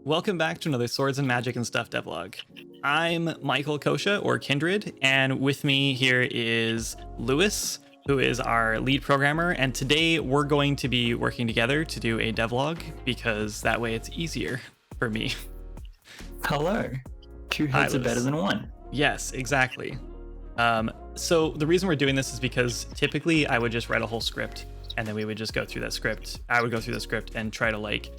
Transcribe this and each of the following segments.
Welcome back to another Swords and Magic and Stuff devlog. I'm Michael Kosha, or Kindred, and with me here is Lewis, who is our lead programmer, and today we're going to be working together to do a devlog, because that way it's easier for me. Hello. Two heads are better than one. Yes, exactly. So the reason we're doing this is because typically I would just write a whole script, and then we would just go through that script. I would go through the script and try to like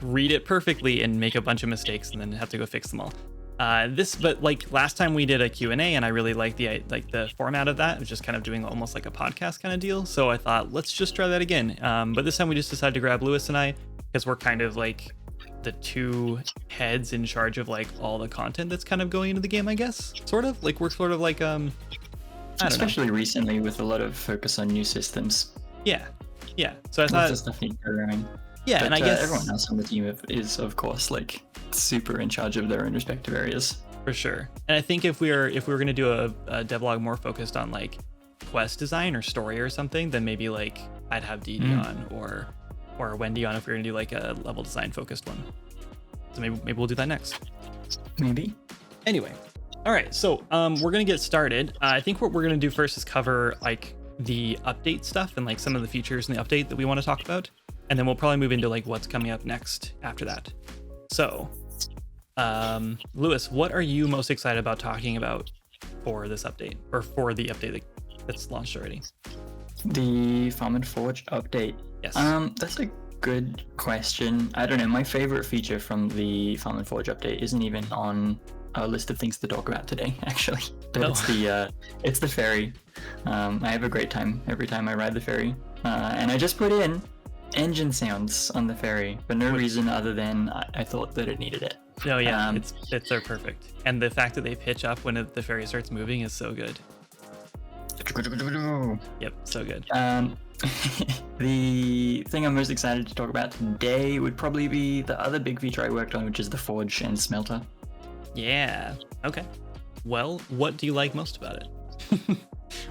read it perfectly and make a bunch of mistakes and then have to go fix them all. But like last time we did a Q&A and I really liked the format of that. It was just kind of doing almost like a podcast kind of deal. So I thought, let's just try that again. But this time we just decided to grab Lewis and I, because we're kind of like the two heads in charge of like all the content that's kind of going into the game, I guess. Sort of like we're sort of like especially recently with a lot of focus on new systems. Yeah. So I thought stuff needs programming. Yeah, but, and I guess everyone else on the team is of course like super in charge of their own respective areas. For sure. And I think if we were going to do a devlog more focused on like quest design or story or something, then maybe like I'd have Dee on or Wendy on if we were going to do like a level design focused one. So maybe we'll do that next. Maybe. Anyway, all right. So we're going to get started. I think what we're going to do first is cover like the update stuff and like some of the features in the update that we want to talk about. And then we'll probably move into like what's coming up next after that. So, Lewis, what are you most excited about talking about for this update, or for the update that's launched already? The Farm and Forge update. Yes. That's a good question. I don't know. My favorite feature from the Farm and Forge update isn't even on our list of things to talk about today, actually. But it's the ferry. I have a great time every time I ride the ferry, and I just put in engine sounds on the ferry for no reason other than I thought that it needed it. Oh yeah, they're perfect, and the fact that they pitch up when the ferry starts moving is so good. Yep, so good. The thing I'm most excited to talk about today would probably be the other big feature I worked on, which is the forge and smelter. Yeah. Okay. Well, what do you like most about it?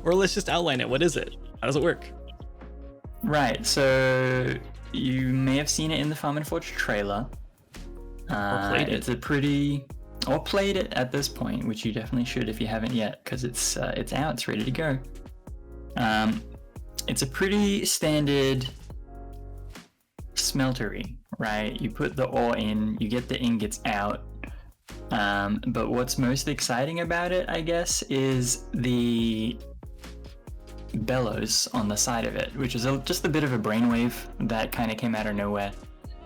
Or let's just outline it. What is it? How does it work? Right, so you may have seen it in the Farm and Forge trailer. Or played it. Or played it at this point, which you definitely should if you haven't yet, because it's out, it's ready to go. It's a pretty standard smeltery, right? You put the ore in, you get the ingots out. But what's most exciting about it, I guess, is the bellows on the side of it, which is just a bit of a brainwave that kind of came out of nowhere.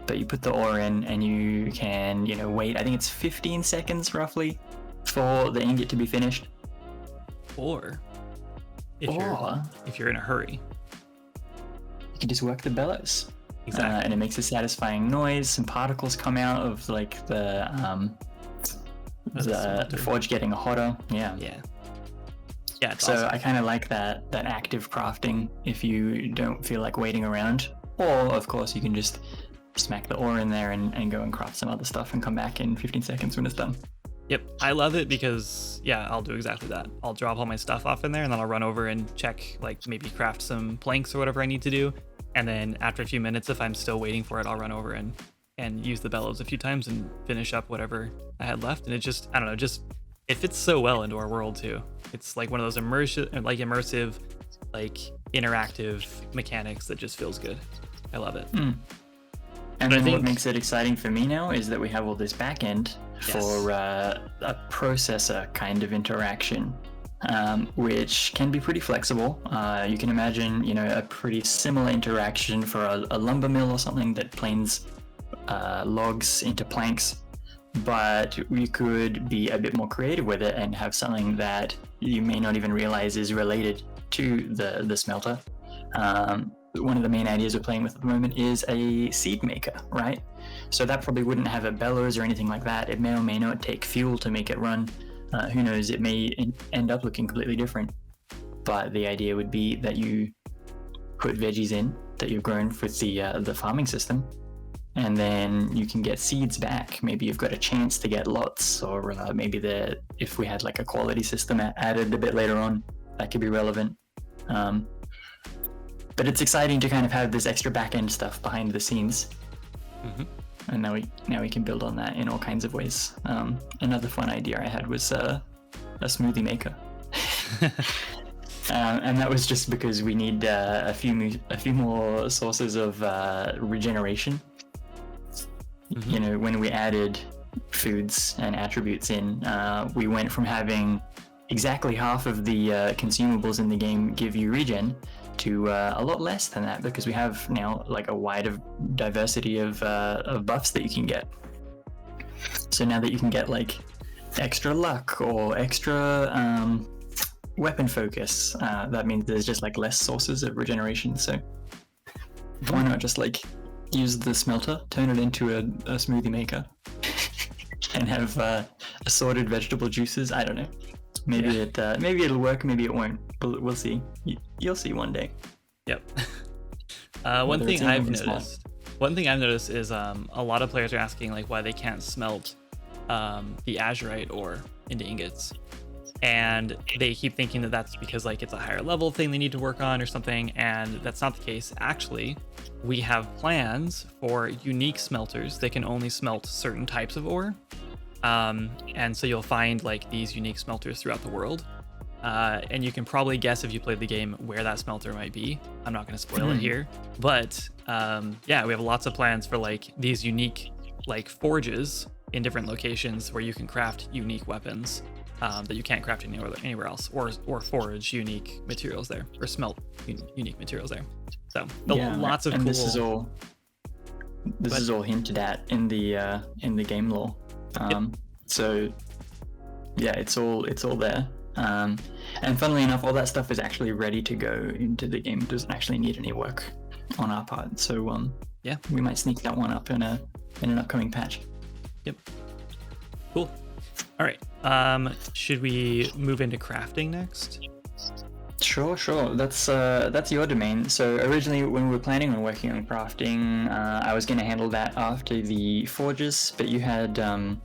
But you put the ore in and you can, wait, I think it's 15 seconds roughly for the ingot to be finished. Or if you're in a hurry, you can just work the bellows. Exactly. And it makes a satisfying noise. Some particles come out of like the forge getting hotter. Yeah, it's so awesome. I kind of like that active crafting if you don't feel like waiting around. Or, of course, you can just smack the ore in there and go and craft some other stuff and come back in 15 seconds when it's done. Yep, I love it because, I'll do exactly that. I'll drop all my stuff off in there and then I'll run over and check, like maybe craft some planks or whatever I need to do. And then after a few minutes, if I'm still waiting for it, I'll run over and use the bellows a few times and finish up whatever I had left. And it just, I don't know, it fits so well into our world too. It's like one of those immersive, like interactive mechanics that just feels good. I love it. And then what makes it exciting for me now is that we have all this back end for a processor kind of interaction, which can be pretty flexible. You can imagine, a pretty similar interaction for a lumber mill or something that planes logs into planks. But we could be a bit more creative with it and have something that you may not even realize is related to the smelter. One of the main ideas we're playing with at the moment is a seed maker, right? So that probably wouldn't have a bellows or anything like that. It may or may not take fuel to make it run. Who knows? It may end up looking completely different. But the idea would be that you put veggies in that you've grown with the farming system, and then you can get seeds back. Maybe you've got a chance to get lots, or maybe if we had like a quality system added a bit later on, that could be relevant. But it's exciting to kind of have this extra back-end stuff behind the scenes. and now we can build on that in all kinds of ways. Another fun idea I had was a smoothie maker. And that was just because we need a few more sources of regeneration. Mm-hmm. You know, when we added foods and attributes in, we went from having exactly half of the consumables in the game give you regen to a lot less than that, because we have now like a wide diversity of buffs that you can get. So now that you can get like extra luck or extra weapon focus, that means there's just like less sources of regeneration. So why not just like use the smelter, turn it into a smoothie maker, and have assorted vegetable juices? I don't know. Maybe it'll work. Maybe it won't. We'll see. You'll see one day. Yep. One thing I've noticed is a lot of players are asking like why they can't smelt the azurite ore into ingots. And they keep thinking that that's because like it's a higher level thing they need to work on or something, and that's not the case. Actually, we have plans for unique smelters that can only smelt certain types of ore. And so you'll find like these unique smelters throughout the world. And you can probably guess if you played the game where that smelter might be. I'm not going to spoil it here, but yeah, we have lots of plans for like these unique like forges in different locations where you can craft unique weapons that you can't craft anywhere else, or forge unique materials there, or smelt unique materials there. So lots of cool. This is all hinted at in the game lore. So yeah, it's all there. And funnily enough, all that stuff is actually ready to go into the game. It doesn't actually need any work on our part. So yeah, we might sneak that one up in an upcoming patch. Yep. Cool. All right. Should we move into crafting next? Sure. That's your domain. So originally, when we were planning on working on crafting, I was going to handle that after the forges, but you had an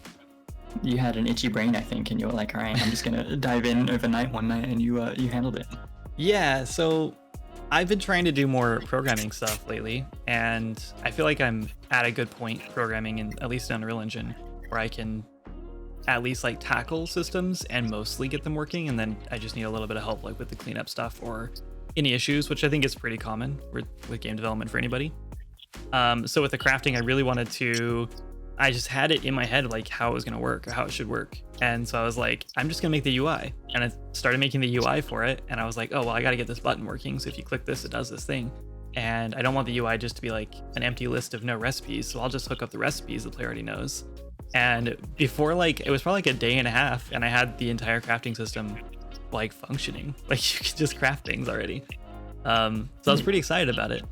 itchy brain, I think, and you were like, all right, I'm just going to dive in overnight one night, and you handled it. Yeah. So I've been trying to do more programming stuff lately, and I feel like I'm at a good point programming, in at least in Unreal Engine, where I can at least like tackle systems and mostly get them working, and then I just need a little bit of help like with the cleanup stuff or any issues, which I think is pretty common with game development for anybody. So with the crafting, I just had it in my head like how it was going to work or how it should work, and so I was like, I'm just gonna make the UI, and I started making the UI for it, and I was like, oh well, I got to get this button working, so if you click this, it does this thing, and I don't want the UI just to be like an empty list of no recipes, so I'll just hook up the recipes the player already knows. And before, like, it was probably like a day and a half, and I had the entire crafting system like functioning. Like, you could just craft things already. So I was pretty excited about it.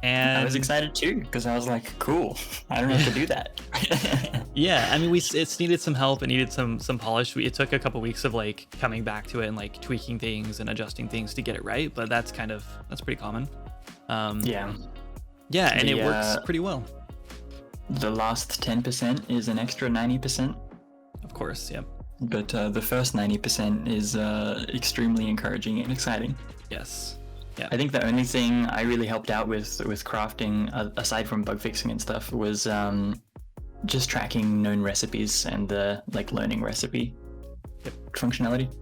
And I was excited too, because I was like, cool, I don't have to do that. Yeah, I mean, it's needed some help. It needed some polish. It took a couple weeks of like coming back to it and like tweaking things and adjusting things to get it right, but that's pretty common. Yeah, and it works pretty well. The last 10% is an extra 90%. Of course, yeah. But the first 90% is extremely encouraging and exciting. Yes. Yeah. I think the only thing I really helped out with crafting, aside from bug fixing and stuff, was just tracking known recipes and the like learning recipe functionality.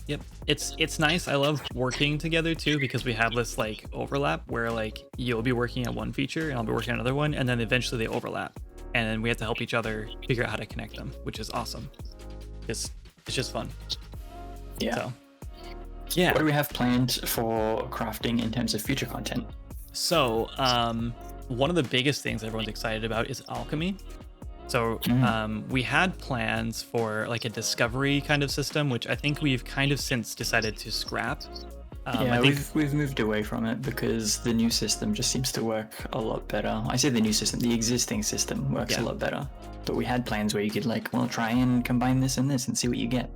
Yep, it's nice. I love working together too, because we have this like overlap where like you'll be working on one feature and I'll be working on another one, and then eventually they overlap, and then we have to help each other figure out how to connect them, which is awesome. It's just fun. Yeah. So, yeah. What do we have planned for crafting in terms of future content? So one of the biggest things everyone's excited about is alchemy. So we had plans for like a discovery kind of system, which I think we've kind of since decided to scrap. We've moved away from it because the new system just seems to work a lot better. I say the new system, the existing system works a lot better. But we had plans where you could like, well, try and combine this and this and see what you get.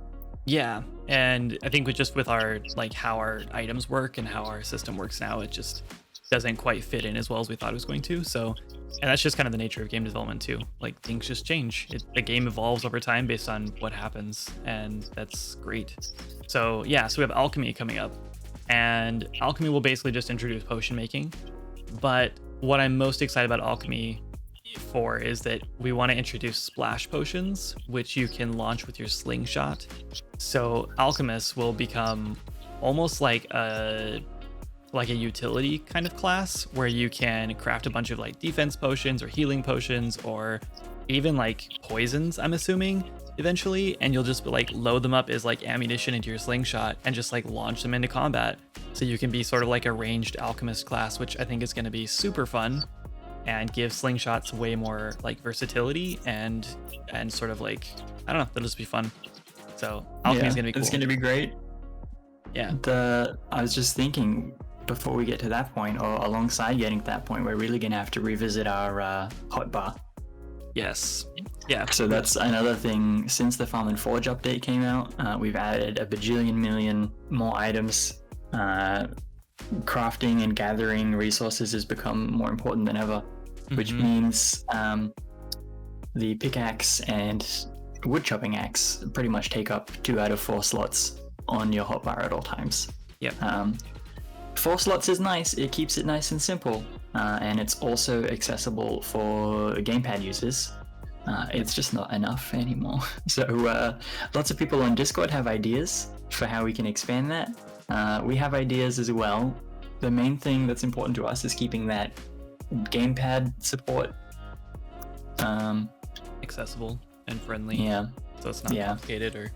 Yeah, and I think with our like how our items work and how our system works now, it just doesn't quite fit in as well as we thought it was going to. So, and that's just kind of the nature of game development too. Like things just change. The game evolves over time based on what happens, and that's great. So yeah, so we have alchemy coming up, and alchemy will basically just introduce potion making. But what I'm most excited about alchemy for is that we want to introduce splash potions, which you can launch with your slingshot. So alchemists will become almost like a utility kind of class, where you can craft a bunch of like defense potions or healing potions or even like poisons, I'm assuming, eventually, and you'll just like load them up as like ammunition into your slingshot and just like launch them into combat. So you can be sort of like a ranged alchemist class, which I think is going to be super fun and give slingshots way more like versatility and sort of like, I don't know, it'll just be fun. So alchemy is going to be cool. It's going to be great. Yeah. I was just thinking, before we get to that point, or alongside getting to that point, we're really going to have to revisit our hotbar. Yes. Yeah. So that's another thing. Since the Farm and Forge update came out, we've added a bajillion million more items. Crafting and gathering resources has become more important than ever, which means the pickaxe and wood chopping axe pretty much take up 2 out of 4 slots on your hotbar at all times. Yep. 4 slots is nice. It keeps it nice and simple. And it's also accessible for gamepad users. It's just not enough anymore. So lots of people on Discord have ideas for how we can expand that. We have ideas as well. The main thing that's important to us is keeping that gamepad support accessible and friendly. Yeah. So it's not complicated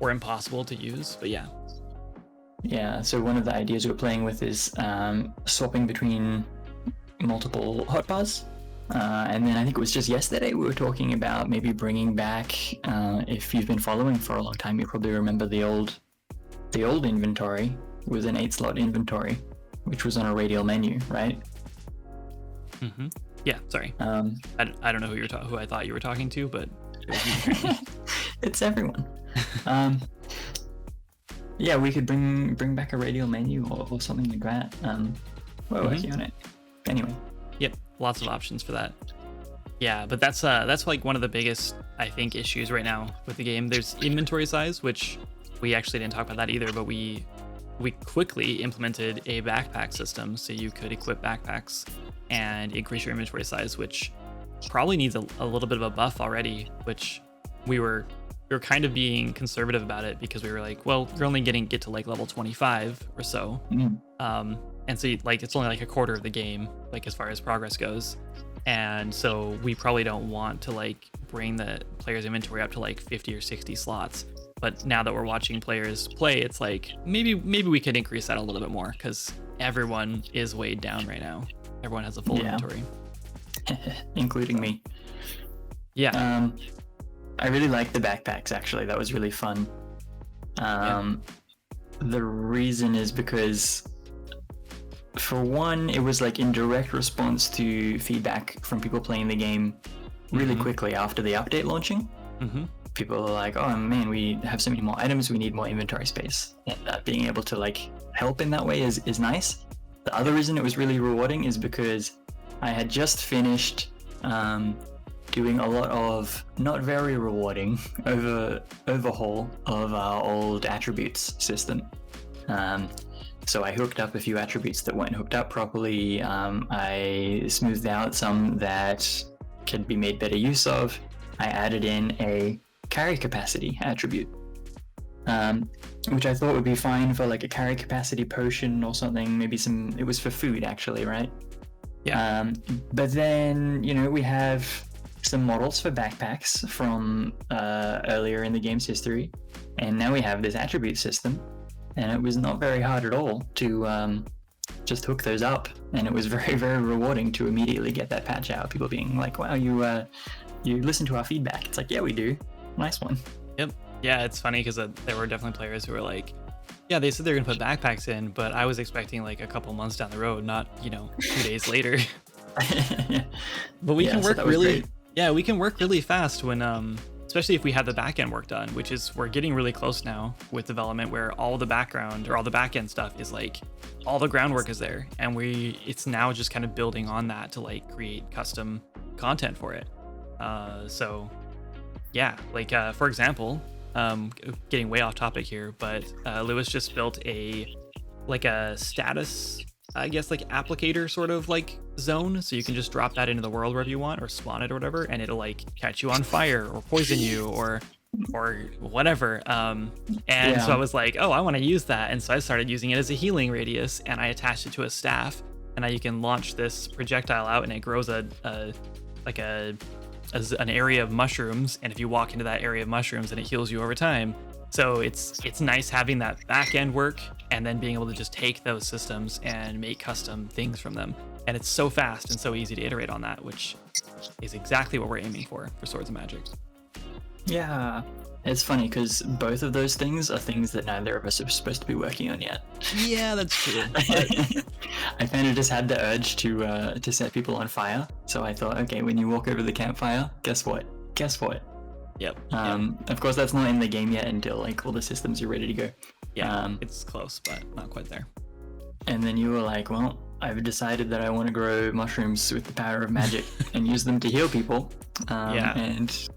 or impossible to use, but yeah. Yeah, so one of the ideas we're playing with is swapping between multiple hotbars. And then I think it was just yesterday we were talking about maybe bringing back, if you've been following for a long time, you probably remember the old inventory was an 8-slot inventory, which was on a radial menu, right? Mm-hmm. Yeah, sorry. I don't know who I thought you were talking to, but it was you. It's everyone. Yeah, we could bring back a radial menu or something like that. We're working on it. Anyway. Yep, lots of options for that. Yeah, but that's like one of the biggest, I think, issues right now with the game. There's inventory size, which we actually didn't talk about that either, but we quickly implemented a backpack system, so you could equip backpacks and increase your inventory size, which probably needs a little bit of a buff already, which we were kind of being conservative about it because we were like, well, you're only get to like level 25 or so. And so like it's only like a quarter of the game, like as far as progress goes. And so we probably don't want to like bring the player's inventory up to like 50 or 60 slots. But now that we're watching players play, it's like maybe we could increase that a little bit more because everyone is weighed down right now. Everyone has a full inventory. Including me. Yeah. I really liked the backpacks, actually. That was really fun. The reason is because, for one, it was like in direct response to feedback from people playing the game really quickly after the update launching. People are like, oh man, we have so many more items, we need more inventory space. And being able to like help in that way is nice. The other reason it was really rewarding is because I had just finished doing a lot of not very rewarding overhaul of our old attributes system. So I hooked up a few attributes that weren't hooked up properly. I smoothed out some that could be made better use of. I added in a carry capacity attribute, which I thought would be fine for like a carry capacity potion or something. Maybe it was for food actually, right? Yeah. But then, we have some models for backpacks from earlier in the game's history, and now we have this attribute system, and it was not very hard at all to just hook those up, and it was very, very rewarding to immediately get that patch out. People being like, wow, you listen to our feedback. It's like, yeah, we do. Nice one. Yep. Yeah, it's funny because there were definitely players who were like, yeah, they said they're gonna put backpacks in, but I was expecting like a couple months down the road, not 2 days later. But we can work really. Yeah, we can work really fast when, especially if we have the backend work done, which is we're getting really close now with development, where all the background or all the backend stuff is like all the groundwork is there, and it's now just kind of building on that to like create custom content for it. So yeah, like for example, getting way off topic here, but Lewis just built a status I guess, like applicator sort of like zone. So you can just drop that into the world wherever you want or spawn it or whatever, and it'll like catch you on fire or poison you or whatever. So I was like, oh, I want to use that. And so I started using it as a healing radius, and I attached it to a staff, and now you can launch this projectile out, and it grows an area of mushrooms. And if you walk into that area of mushrooms, then it heals you over time. So it's nice having that back end work and then being able to just take those systems and make custom things from them. And it's so fast and so easy to iterate on that, which is exactly what we're aiming for Swords of Magic. Yeah, it's funny because both of those things are things that neither of us are supposed to be working on yet. Yeah, that's true. I kind of just had the urge to set people on fire. So I thought, okay, when you walk over the campfire, guess what? Yep. Of course, that's not in the game yet until like all the systems are ready to go. Yeah, it's close, but not quite there. And then you were like, well, I've decided that I want to grow mushrooms with the power of magic and use them to heal people. And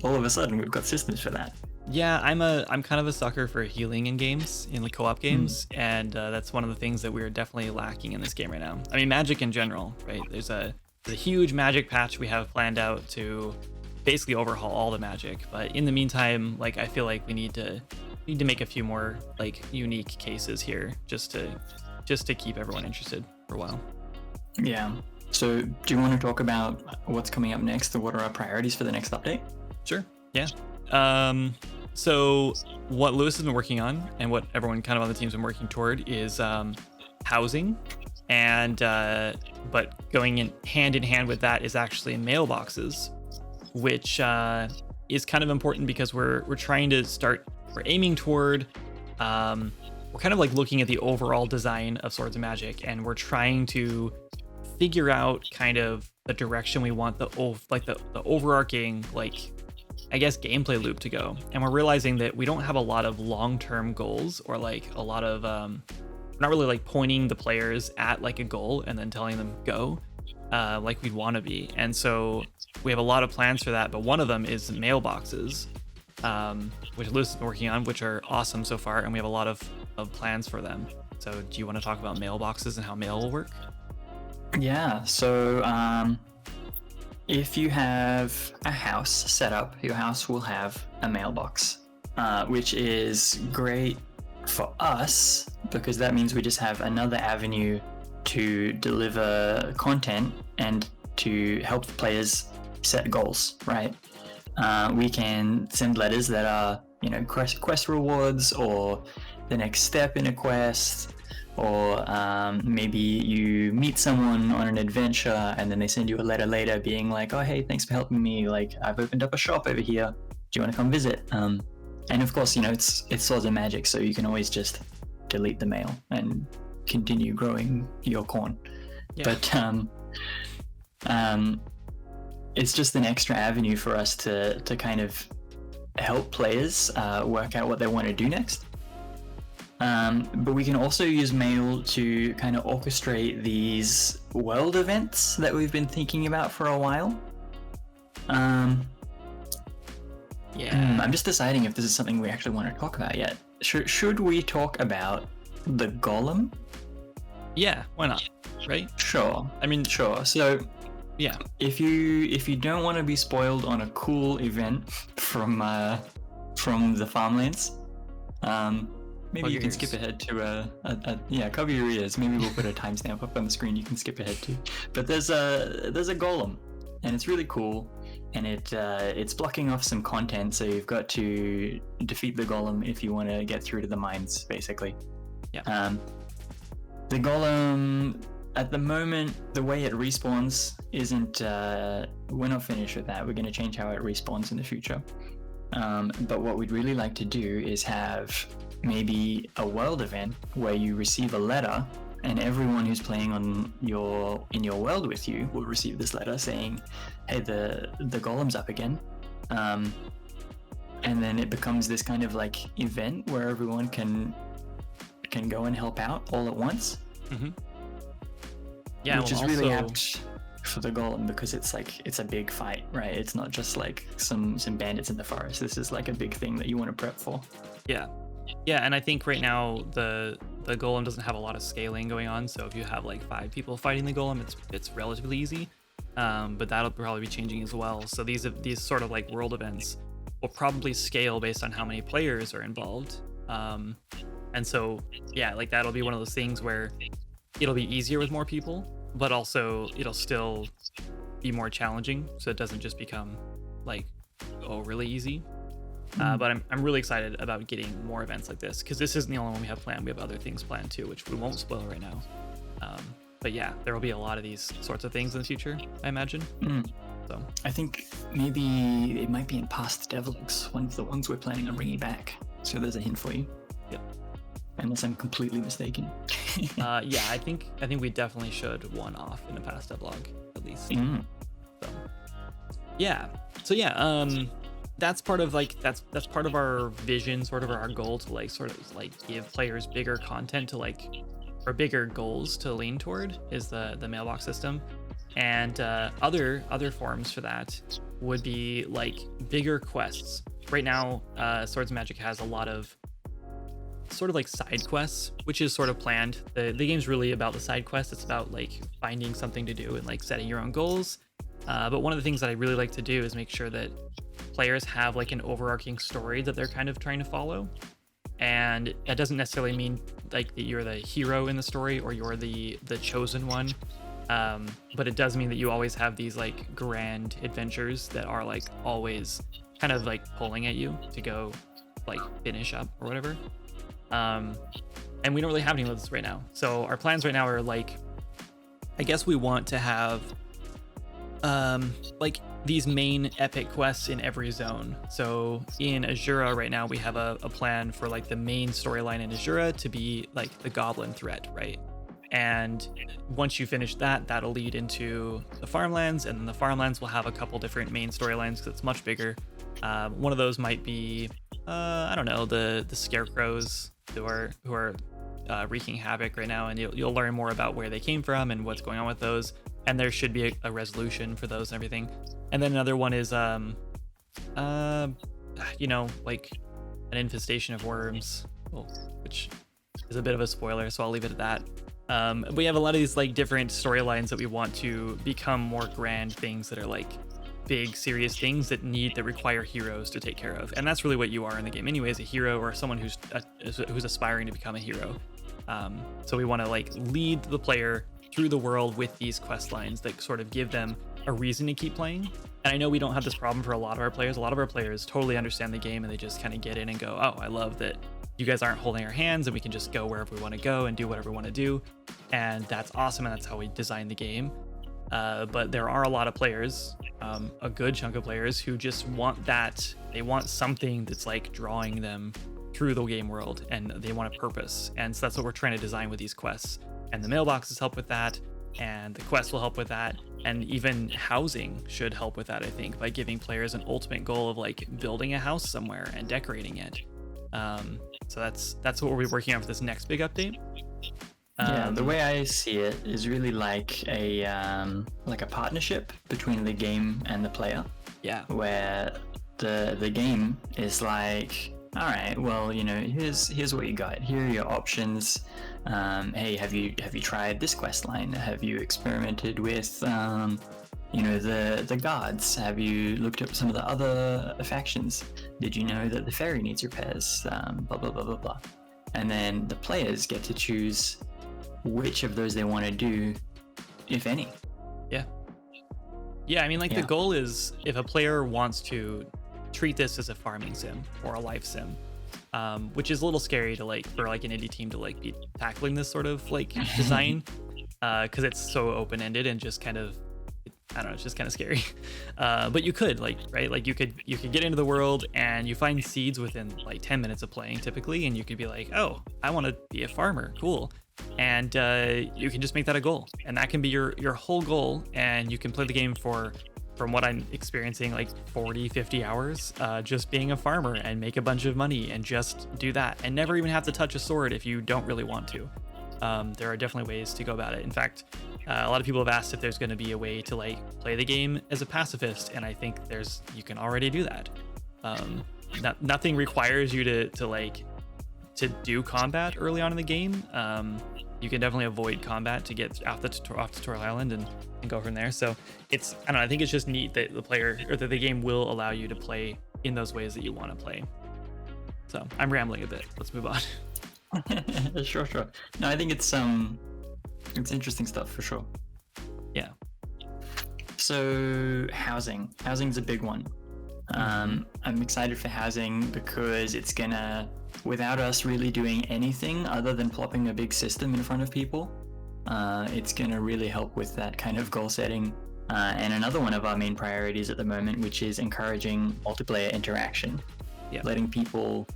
all of a sudden, we've got systems for that. Yeah, I'm kind of a sucker for healing in games, in like co-op games, and that's one of the things that we're definitely lacking in this game right now. I mean, Magic in general, right? There's a huge Magic patch we have planned out to basically overhaul all the Magic, but in the meantime, like I feel like we need to make a few more like unique cases here just to keep everyone interested for a while. Yeah. So do you want to talk about what's coming up next, or what are our priorities for the next update? Sure. Yeah. So what Lewis has been working on and what everyone kind of on the team's been working toward is housing, and but going in hand with that is actually mailboxes, which is kind of important because we're aiming toward we're kind of like looking at the overall design of Swords of Magic, and we're trying to figure out kind of the direction we want the overarching, like, I guess, gameplay loop to go. And we're realizing that we don't have a lot of long-term goals, or like a lot of we're not really like pointing the players at like a goal and then telling them go like we'd want to be. And so we have a lot of plans for that, but one of them is mailboxes, which Lewis has been working on, which are awesome so far, and we have a lot of plans for them. So do you want to talk about mailboxes and how mail will work? Yeah, so if you have a house set up, your house will have a mailbox, which is great for us because that means we just have another avenue to deliver content and to help the players set goals, right? We can send letters that are, quest rewards, or the next step in a quest, or maybe you meet someone on an adventure and then they send you a letter later being like, oh, hey, thanks for helping me. Like, I've opened up a shop over here. Do you want to come visit? And of course, it's Swords of Magic, so you can always just delete the mail and continue growing your corn. Yeah. But it's just an extra avenue for us to kind of help players work out what they want to do next. But we can also use mail to kind of orchestrate these world events that we've been thinking about for a while. I'm just deciding if this is something we actually want to talk about yet. Should we talk about the golem? Yeah, why not? Right? Sure. I mean, sure. So, yeah. If you don't want to be spoiled on a cool event from the farmlands, maybe you can skip ahead to cover your ears. Maybe we'll put a timestamp up on the screen you can skip ahead to. But there's a golem, and it's really cool, and it's blocking off some content, so you've got to defeat the golem if you want to get through to the mines, basically. Yeah. The golem, at the moment, the way it respawns isn't. We're not finished with that. We're going to change how it respawns in the future. But what we'd really like to do is have maybe a world event where you receive a letter, and everyone who's playing in your world with you will receive this letter saying, "Hey, the golem's up again," and then it becomes this kind of like event where everyone can go and help out all at once. Mm-hmm. Yeah, which is really apt for the golem because it's a big fight, right? It's not just like some bandits in the forest. This is like a big thing that you want to prep for. Yeah, and I think right now the the golem doesn't have a lot of scaling going on, so if you have like 5 people fighting the golem, it's relatively easy. But that'll probably be changing as well. So these sort of like world events will probably scale based on how many players are involved. And so yeah, like that'll be one of those things where it'll be easier with more people, but also it'll still be more challenging, so it doesn't just become like really easy. But I'm really excited about getting more events like this, because this isn't the only one we have planned. We have other things planned too, which we won't spoil right now. But yeah, there will be a lot of these sorts of things in the future, I imagine. So I think maybe it might be in past devlogs, one of the ones we're planning on bringing back. So there's a hint for you. Yep. Unless I'm completely mistaken. Yeah, I think we definitely should one off in a past devlog at least. So yeah, that's part of like that's part of our vision, sort of our goal to like sort of like give players bigger content to like, or bigger goals to lean toward, is the mailbox system. And other forms for that would be like bigger quests. Right now, Swords and Magic has a lot of sort of like side quests, which is sort of planned. The game's really about the side quests. It's about like finding something to do and like setting your own goals. But one of the things that I really like to do is make sure that players have like an overarching story that they're kind of trying to follow. And that doesn't necessarily mean like that you're the hero in the story or you're the chosen one. But it does mean that you always have these like grand adventures that are like always kind of like pulling at you to go like finish up or whatever. And we don't really have any of those right now. So our plans right now are like, I guess we want to have like these main epic quests in every zone. So in Azura right now, we have a plan for like the main storyline in Azura to be like the goblin threat, right? And once you finish that, that'll lead into the farmlands, and then the farmlands will have a couple different main storylines because it's much bigger. One of those might be, I don't know, the scarecrows who are wreaking havoc right now, and you'll learn more about where they came from and what's going on with those. And there should be a resolution for those and everything. And then another one is, you know, like an infestation of worms, which is a bit of a spoiler, so I'll leave it at that. We have a lot of these like different storylines that we want to become more grand things that are like big, serious things that require heroes to take care of. And that's really what you are in the game anyways, a hero or someone who's aspiring to become a hero. So we want to like lead the player through the world with these quest lines that sort of give them a reason to keep playing. And I know we don't have this problem for a lot of our players. A lot of our players totally understand the game and they just kind of get in and go, oh, I love that you guys aren't holding our hands and we can just go wherever we want to go and do whatever we want to do. And that's awesome, and that's how we design the game. But there are a lot of players, a good chunk of players, who just want that. They want something that's like drawing them through the game world, and they want a purpose. And so that's what we're trying to design with these quests. And the mailboxes help with that, and the quests will help with that, and even housing should help with that, I think, by giving players an ultimate goal of like building a house somewhere and decorating it. So that's what we'll be working on for this next big update. Yeah, the way I see it is really like a partnership between the game and the player. Yeah. Where the game is like, all right, well, you know, here's what you got. Here are your options. Hey, have you tried this quest line? Have you experimented with you know, the guards? Have you looked at some of the other factions? Did you know that the ferry needs repairs? Blah blah blah blah blah. And then the players get to choose which of those they want to do, if any. Yeah, I mean, like the goal is, if a player wants to treat this as a farming sim or a life sim, which is a little scary to like for like an indie team to like be tackling this sort of like design, because it's so open-ended and just kind of, I don't know, it's just kind of scary. But you could like, right? Like you could get into the world and you find seeds within like 10 minutes of playing typically, and you could be like, oh, I want to be a farmer, cool. And you can just make that a goal, and that can be your whole goal, and you can play the game for, from what I'm experiencing, like 40-50 hours just being a farmer and make a bunch of money and just do that and never even have to touch a sword if you don't really want to. There are definitely ways to go about it. In fact, a lot of people have asked if there's going to be a way to like play the game as a pacifist, and I think you can already do that. Nothing requires you to like to do combat early on in the game. You can definitely avoid combat to get off tutorial island and go from there. So it's, I don't know, I think it's just neat that the game will allow you to play in those ways that you want to play. So I'm rambling a bit. Let's move on. Sure. No, I think it's interesting stuff for sure. Yeah. So housing's a big one. I'm excited for housing because it's gonna, without us really doing anything other than plopping a big system in front of people, it's gonna really help with that kind of goal setting. And another one of our main priorities at the moment, which is encouraging multiplayer interaction. Yeah. Letting people,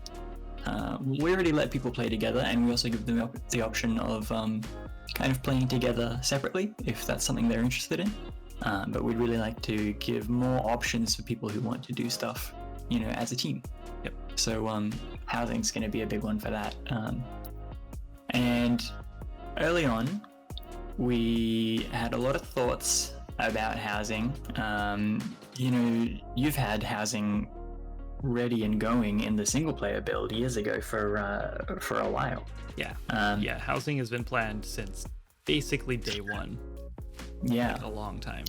we already let people play together, and we also give them the option of kind of playing together separately if that's something they're interested in. But we'd really like to give more options for people who want to do stuff, as a team. Yep. So housing's going to be a big one for that. And early on, we had a lot of thoughts about housing. You've had housing ready and going in the single player build years ago for a while. Yeah. Housing has been planned since basically day one. Yeah. Like a long time.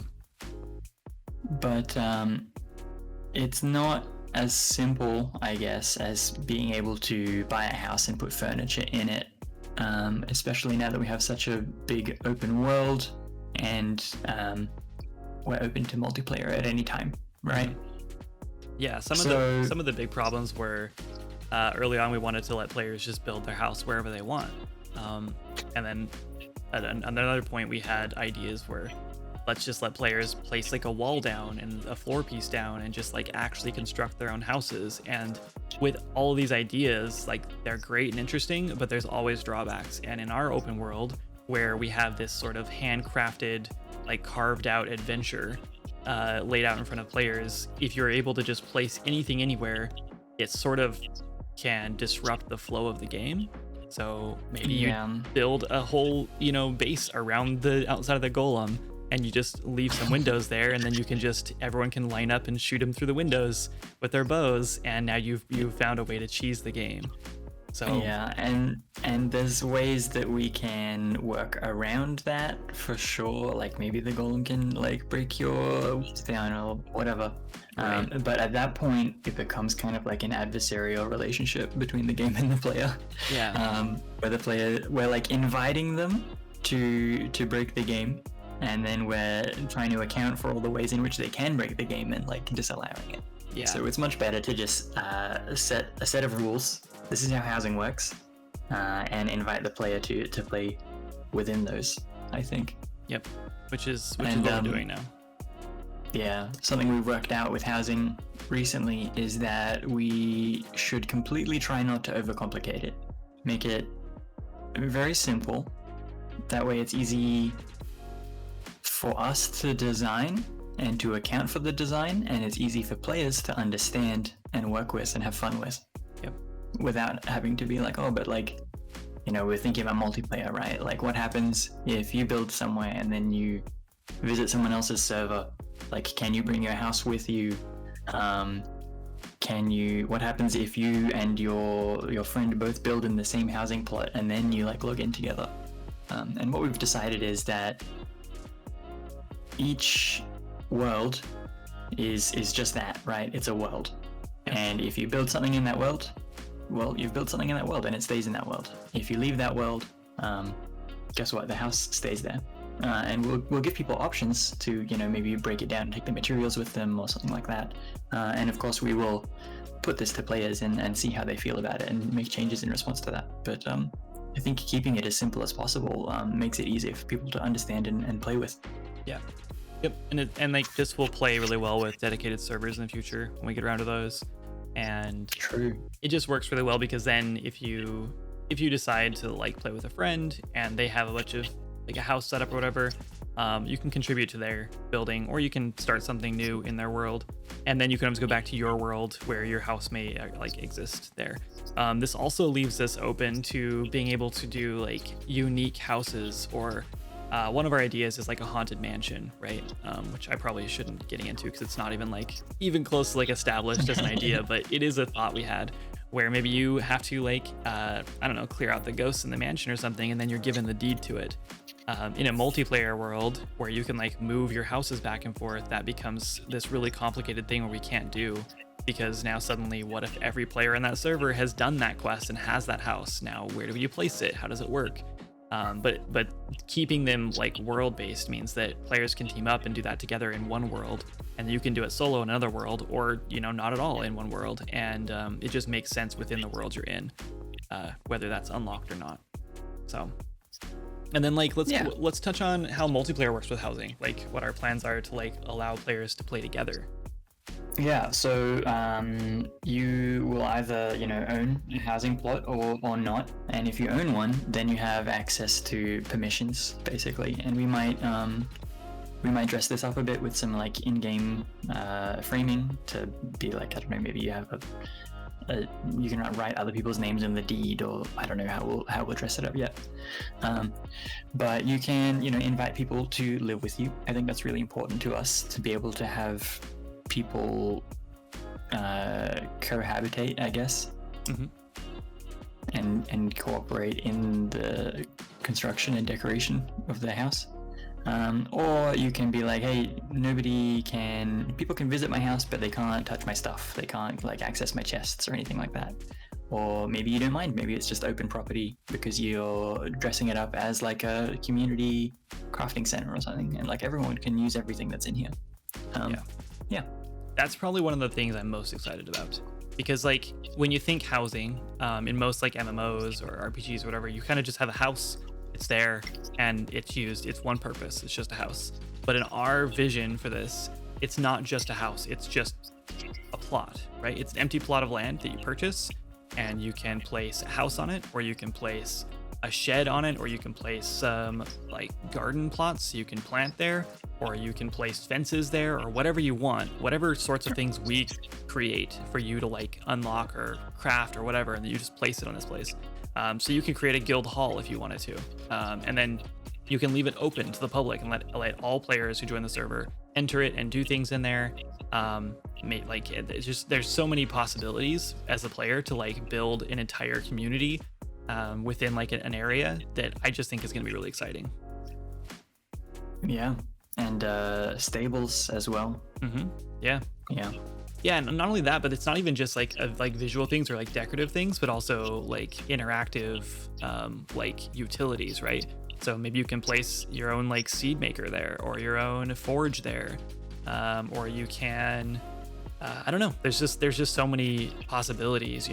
But it's not as simple, I guess, as being able to buy a house and put furniture in it, especially now that we have such a big open world and we're open to multiplayer at any time, right? Yeah, some of the big problems were early on we wanted to let players just build their house wherever they want. And then at another point we had ideas where let's just let players place like a wall down and a floor piece down and just like actually construct their own houses. And with all these ideas, like they're great and interesting, but there's always drawbacks. And in our open world, where we have this sort of handcrafted, like carved out adventure laid out in front of players, if you're able to just place anything anywhere, it sort of can disrupt the flow of the game. So maybe you build a whole, base around the outside of the golem, and you just leave some windows there, and then everyone can line up and shoot them through the windows with their bows, and now you've found a way to cheese the game. So yeah, and there's ways that we can work around that for sure. Like maybe the golem can like break your walls down or whatever. Right. But at that point, it becomes kind of like an adversarial relationship between the game and the player. Yeah. Where we're like inviting them to break the game, and then we're trying to account for all the ways in which they can break the game and like disallowing it. Yeah. So it's much better to just set a set of rules. This is how housing works, and invite the player to play within those, I think. Yep. Which is what we're doing now. Yeah. Something we've worked out with housing recently is that we should completely try not to overcomplicate it. Make it very simple. That way it's easy for us to design and to account for the design, and it's easy for players to understand and work with and have fun with. Yep. Without having to be like, oh, but like, we're thinking about multiplayer, right? Like what happens if you build somewhere and then you visit someone else's server? Like, can you bring your house with you? What happens if you and your friend both build in the same housing plot and then you like log in together? And what we've decided is that each world is just that, right? It's a world. And if you build something in that world, well, you've built something in that world and it stays in that world. If you leave that world, guess what? The house stays there. And we'll give people options to, maybe break it down and take the materials with them or something like that. And of course, we will put this to players and see how they feel about it and make changes in response to that. But I think keeping it as simple as possible makes it easier for people to understand and play with. Yeah. Yep. And like this will play really well with dedicated servers in the future when we get around to those. And true, it just works really well because then if you decide to like play with a friend and they have a bunch of like a house setup or whatever, you can contribute to their building, or you can start something new in their world, and then you can always go back to your world where your house may like exist there. This also leaves us open to being able to do like unique houses, or one of our ideas is like a haunted mansion, right? Which I probably shouldn't be getting into because it's not even close to like established as an idea, but it is a thought we had where maybe you have to like, I don't know, clear out the ghosts in the mansion or something, and then you're given the deed to it. In a multiplayer world where you can like move your houses back and forth, that becomes this really complicated thing where we can't do, because now suddenly what if every player in that server has done that quest and has that house? Now where do you place it? How does it work? But keeping them like world based means that players can team up and do that together in one world, and you can do it solo in another world, or not at all in one world, and it just makes sense within the world you're in, whether that's unlocked or not. So, and then like let's touch on how multiplayer works with housing, like what our plans are to like allow players to play together. Yeah, so you will either own a housing plot or not, and if you own one, then you have access to permissions basically, and we might dress this up a bit with some like in-game framing to be like, I don't know, maybe you have you can write other people's names in the deed, or I don't know how we'll dress it up yet, but you can invite people to live with you. I think that's really important to us, to be able to have people cohabitate, I guess, and cooperate in the construction and decoration of their house. Or you can be like, hey, people can visit my house, but they can't touch my stuff. They can't like access my chests or anything like that. Or maybe you don't mind. Maybe it's just open property because you're dressing it up as like a community crafting center or something, and like everyone can use everything that's in here. Yeah. That's probably one of the things I'm most excited about, because like when you think housing, in most like MMOs or RPGs or whatever, you kind of just have a house, it's there, and it's one purpose, it's just a house. But in our vision for this, it's not just a house, it's just a plot, right? It's an empty plot of land that you purchase, and you can place a house on it, or you can place a shed on it, or you can place some like garden plots you can plant there, or you can place fences there, or whatever you want, whatever sorts of things we create for you to like unlock or craft or whatever, and then you just place it on this place. So you can create a guild hall if you wanted to, and then you can leave it open to the public and let all players who join the server enter it and do things in there. Like it's just, there's so many possibilities as a player to like build an entire community within like an area that I just think is going to be really exciting. Yeah, and stables as well. Yeah, and not only that, but it's not even just like visual things or like decorative things, but also like interactive like utilities, right? So maybe you can place your own like seed maker there, or your own forge there, or you can I don't know, there's just so many possibilities,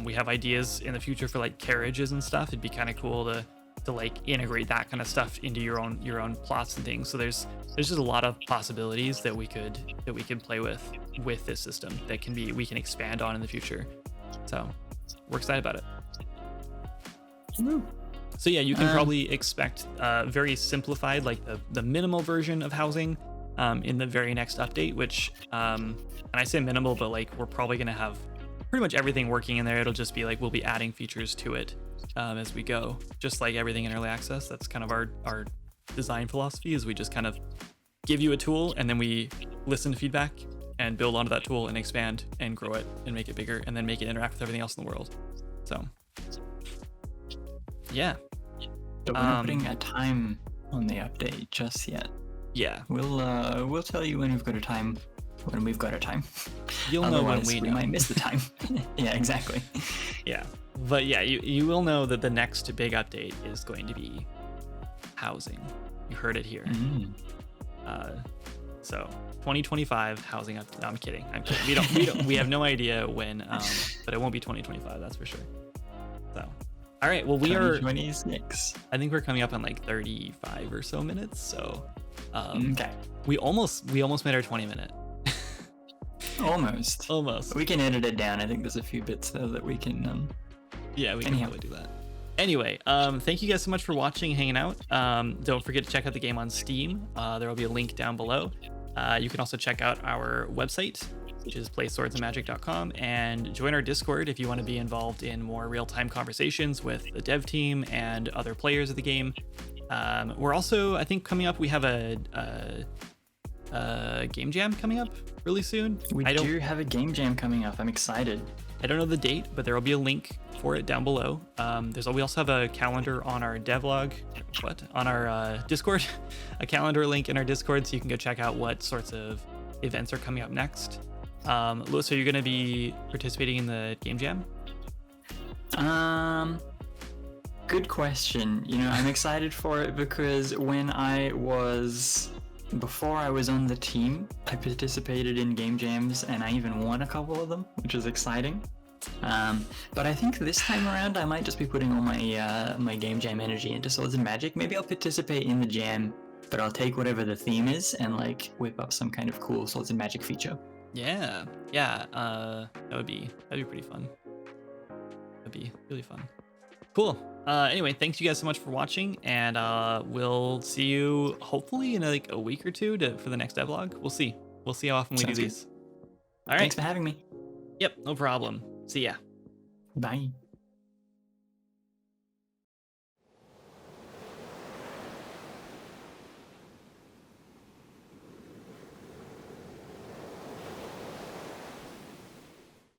we have ideas in the future for like carriages and stuff. It'd be kind of cool to like integrate that kind of stuff into your own plots and things. So there's just a lot of possibilities that we could play with this system that we can expand on in the future. So we're excited about it. So yeah, you can probably expect very simplified, like the minimal version of housing in the very next update, which and I say minimal, but like we're probably going to have pretty much everything working in there. It'll just be like we'll be adding features to it as we go, just like everything in early access. That's kind of our design philosophy, is we just kind of give you a tool, and then we listen to feedback and build onto that tool and expand and grow it and make it bigger, and then make it interact with everything else in the world. So yeah, but we're not putting a time on the update just yet. Yeah, we'll tell you when we've got a time. When we've got a time. You'll know when we might miss the time. Yeah, exactly. Yeah, but yeah, you will know that the next big update is going to be housing. You heard it here. So 2025 housing update. No, I'm kidding. We have no idea when, but it won't be 2025. That's for sure. So, all right. Well, we are 26. I think we're coming up on like 35 or so minutes. So, okay. We almost made our 20-minute. Almost. We can edit it down. I think there's a few bits though that we can. Yeah, we can probably do that. Anyway, thank you guys so much for watching and hanging out. Don't forget to check out the game on Steam. There will be a link down below. You can also check out our website, which is playswordsandmagic.com, and join our Discord if you want to be involved in more real-time conversations with the dev team and other players of the game. We're also, I think, coming up, we have a game jam coming up really soon. We do have a game jam coming up. I'm excited. I don't know the date, but there will be a link for it down below. We also have a calendar on our devlog, on our Discord, a calendar link in our Discord, so you can go check out what sorts of events are coming up next. Lewis, are you going to be participating in the game jam? Good question. I'm excited for it because before I was on the team, I participated in game jams and I even won a couple of them, which is exciting. But I think this time around I might just be putting all my game jam energy into Swords and Magic. Maybe I'll participate in the jam, but I'll take whatever the theme is and like whip up some kind of cool Swords and Magic feature. Yeah. That'd be pretty fun. That'd be really fun. Cool. Anyway, thanks you guys so much for watching, and we'll see you hopefully in like a week or two for the next devlog. We'll see how often we do these. All right. Thanks for having me. Yep, no problem. See ya. Bye.